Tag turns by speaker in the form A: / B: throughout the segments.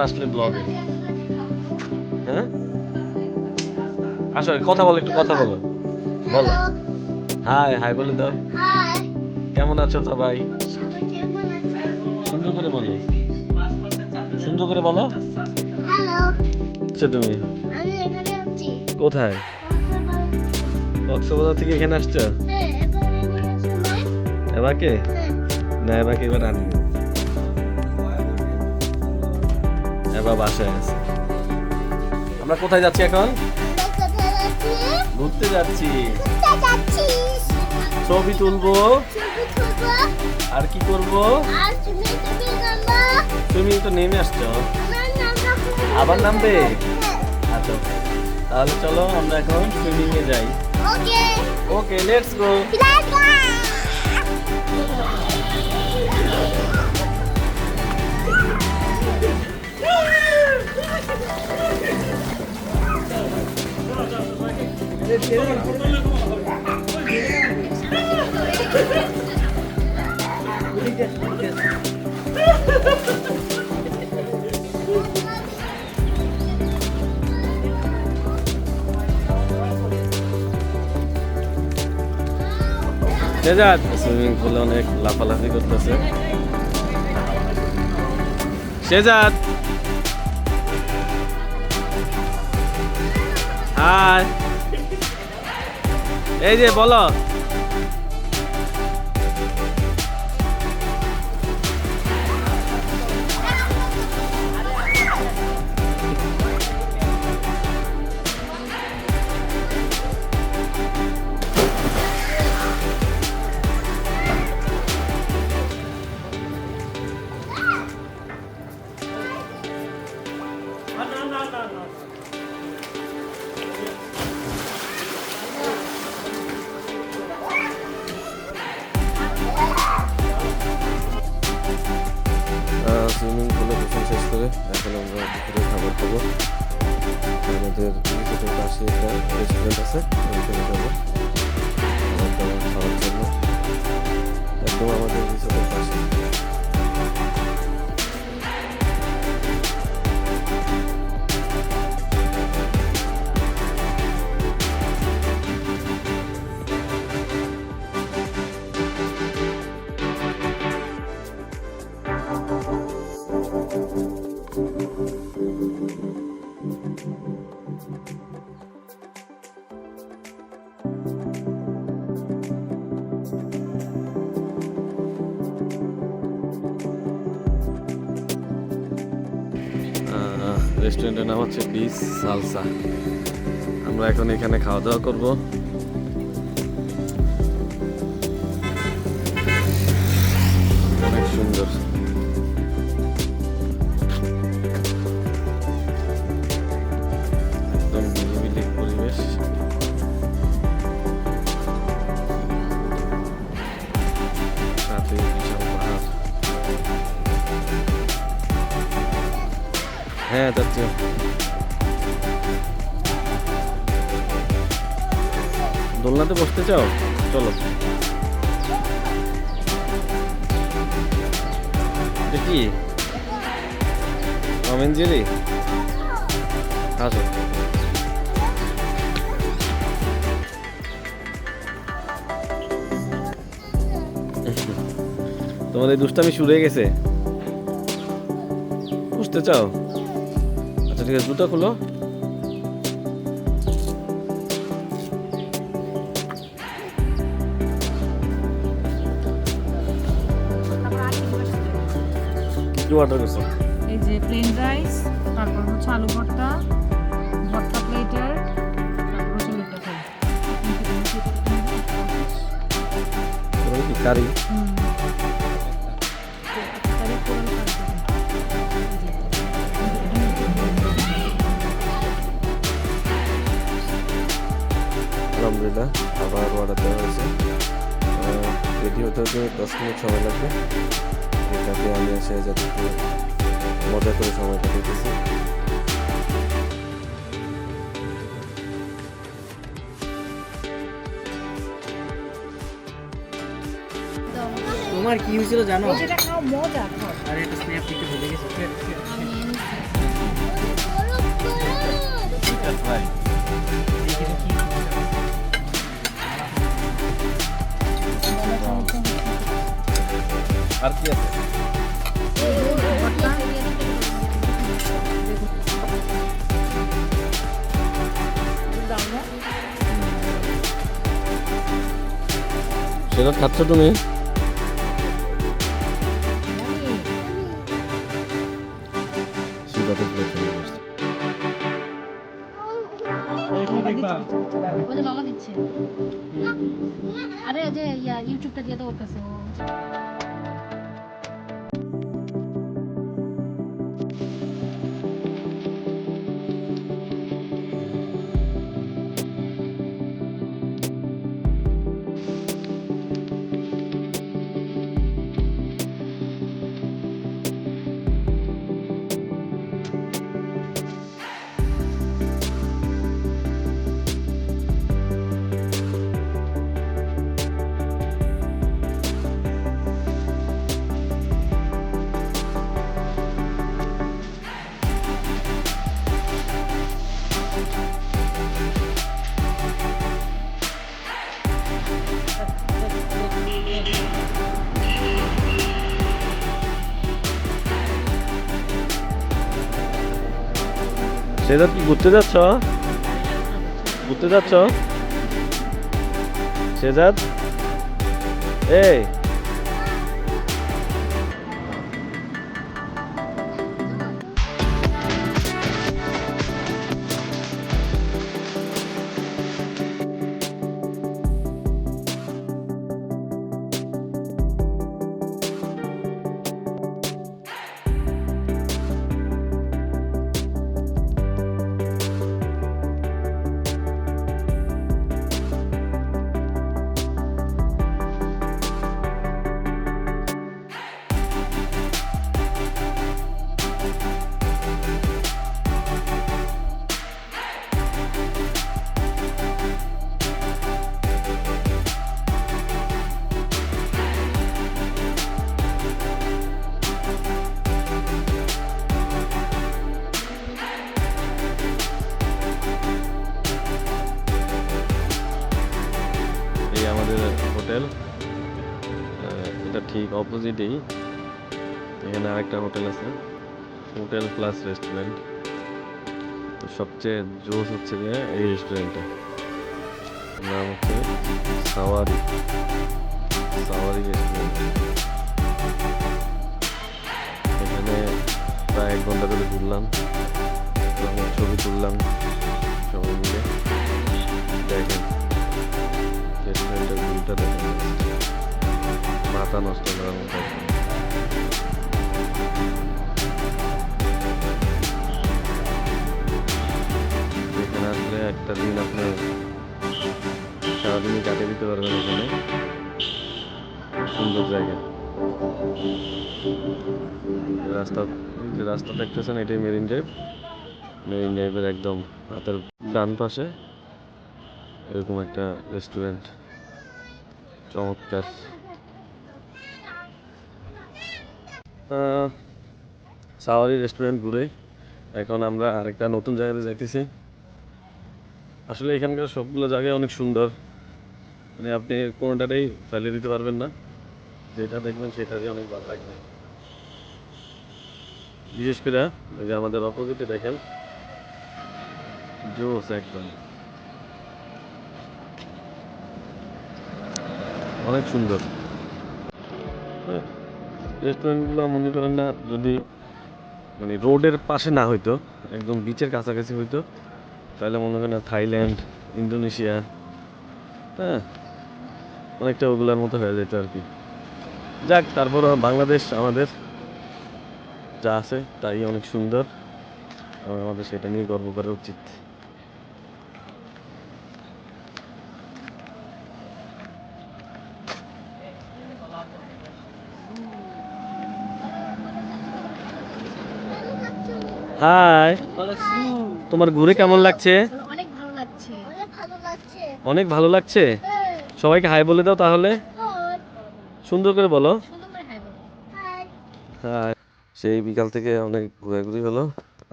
A: আসলে ব্লগে। হ্যাঁ আসলে কথা বলো, একটু কথা বলো, বলো হাই হাই বলে দাও। কেমন আছো সবাই? সুন্দর করে বলো, সুন্দর করে বলো। আচ্ছা তুমি কোথায়? কক্সবাজার থেকে এখানে আসছো? এবাকে না, এবাকে এবার আনি, এবার বাসায় আছে। আমরা কোথায় যাচ্ছি এখন? ঘুরতে যাচ্ছি, ছবি তুলবো, আর কি করবো? তুমি তো নেমে আসছো, আবার নামবে? আচ্ছা তাহলে চলো আমরা এখন সুইমিং এ যাই। Okay let's go. Shehzad swimming পুলে অনেক লাফালাফি করতেছে। শেজাদ হাই, এই যে বলো। সুইমিং পুলে গোসল শেষ করে এখন আমরা দুপুরে খাবার খাবো। আমাদের রিসোর্টের পাশে একটা রেস্টুরেন্ট আছে, ওইখানে যাবো খাবার দাবার খাওয়ার জন্য, একদম আমাদের রিসোর্টের পাশে। রেস্টুরেন্টের নাম হচ্ছে বিচ সালসা। আমরা এখন এখানে খাওয়া দাওয়া করবো। অনেক সুন্দর, একদম নিরিবিলি পরিবেশ। রাতে বিশাল পাহাড়। হ্যাঁ যাচ্ছি। দোলনাতে বসতে চাও? চলো। কি টম এন্ড জেরি? আসো। তোমাদের দুষ্টামি শুরু হয়ে গেছে, বুঝতে চাও? আচ্ছা ঠিক আছে, জুতা খুলো। কি অর্ডার করছো?
B: এই যে প্লেন রাইস, তারপর হচ্ছে আলু ভর্তা, ভর্তা প্লেটার, তারপর হচ্ছে লুটা খাই।
A: তোমার কি কারি? আলহামদুলিল্লাহ আবার অর্ডার দেওয়া হয়েছে। রেডি হতে হতে 10 মিনিট সময় লাগবে। এটাকে আমি এসে যাতে মজা করে সময় কাটাইতেছি।
C: তোমার কি হয়েছিল জানো?
B: যেটা খাও মজা খাও।
C: আরে একটা স্ন্যাপ দিতে ভুলে গেছি।
A: আর কি আছে? সেটা খাচ্ছ তুমি? শিবাতে প্লেট নিয়ে বসছে।
C: ওই যে মামা দিচ্ছে আরে ওই যে ইউটিউবটা দিয়ে তো ওর কাছে ও
A: সেটা কি ঘুরতে যাচ্ছ? ঘুরতে যাচ্ছ? সেজাদ এই এই আমাদের হোটেল, এটা ঠিক অপোজিটেই এখানে আরেকটা হোটেল আছে, হোটেল প্লাস রেস্টুরেন্ট। তো সবচেয়ে জোস হচ্ছে গিয়ে এই রেস্টুরেন্টটা, নাম হচ্ছে সাওয়ারি সাওয়ারি রেস্টুরেন্ট। এখানে প্রায় 1 ঘন্টা ধরে ঘুরলাম এবং ছবি তুললাম সবাই মিলে। দেখেন রেস্টুরেন্টের ভিউটা দেখেন, মাথা নষ্ট করার মতো একদম। এখানে আসলে একটা দিন আপনি সারাদিনই কাটিয়ে দিতে পারবেন এখানে, সুন্দর জায়গা। রাস্তা, যে রাস্তা দেখতেছেন এটাই মেরিন ড্রাইভ। মেরিন ড্রাইভের একদম হাতের ডান পাশে এরকম একটা রেস্টুরেন্ট, চমৎকার। সাওয়ারি রেস্টুরেন্ট ঘুরে এখন আমরা আরেকটা নতুন জায়গাতে যাইতেছি। আসলে এখানকার সবগুলো জায়গায় অনেক সুন্দর, মানে আপনি কোনোটাতেই ফেলে দিতে পারবেন না, যেটা দেখবেন সেটারই অনেক ভালো লাগবে। বিশেষ করে ওই যে আমাদের অপোজিটে দেখেন, জোস একদম, অনেক সুন্দর। রেস্টুরেন্টগুলো মনে করেন না, যদি মানে রোডের পাশে না হইতো, একদম বিচের কাছাকাছি হইতো, তাহলে মনে করেন না থাইল্যান্ড, ইন্দোনেশিয়া, হ্যাঁ অনেকটা ওগুলোর মতো হয়ে যেত আর কি। যাক, তারপরও বাংলাদেশ আমাদের যা আছে তাই অনেক সুন্দর, এবং আমাদের সেটা নিয়ে গর্ব করা উচিত। হাই, তোমার ঘুরে কেমন লাগছে?
C: অনেক ভালো লাগছে
A: অনেক ভালো লাগছে। সবাইকে হাই বলে দাও তাহলে, সুন্দর করে বলো।
C: সুন্দর করে হাই বলো।
A: হাই। সেই বিকাল থেকে অনেক ঘোরাঘুরি হলো,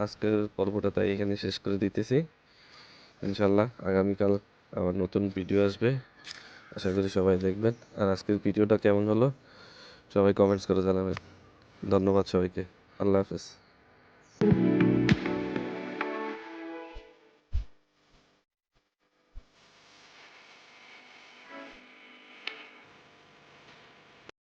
A: আজকের পর্বটা তাই এখানে শেষ করে দিতেছি। ইনশাল্লাহ আগামীকাল আবার নতুন ভিডিও আসবে, আশা করি সবাই দেখবেন। আর আজকের ভিডিওটা কেমন হলো সবাই কমেন্টস করে জানাবেন। ধন্যবাদ সবাইকে, আল্লাহ হাফেজ।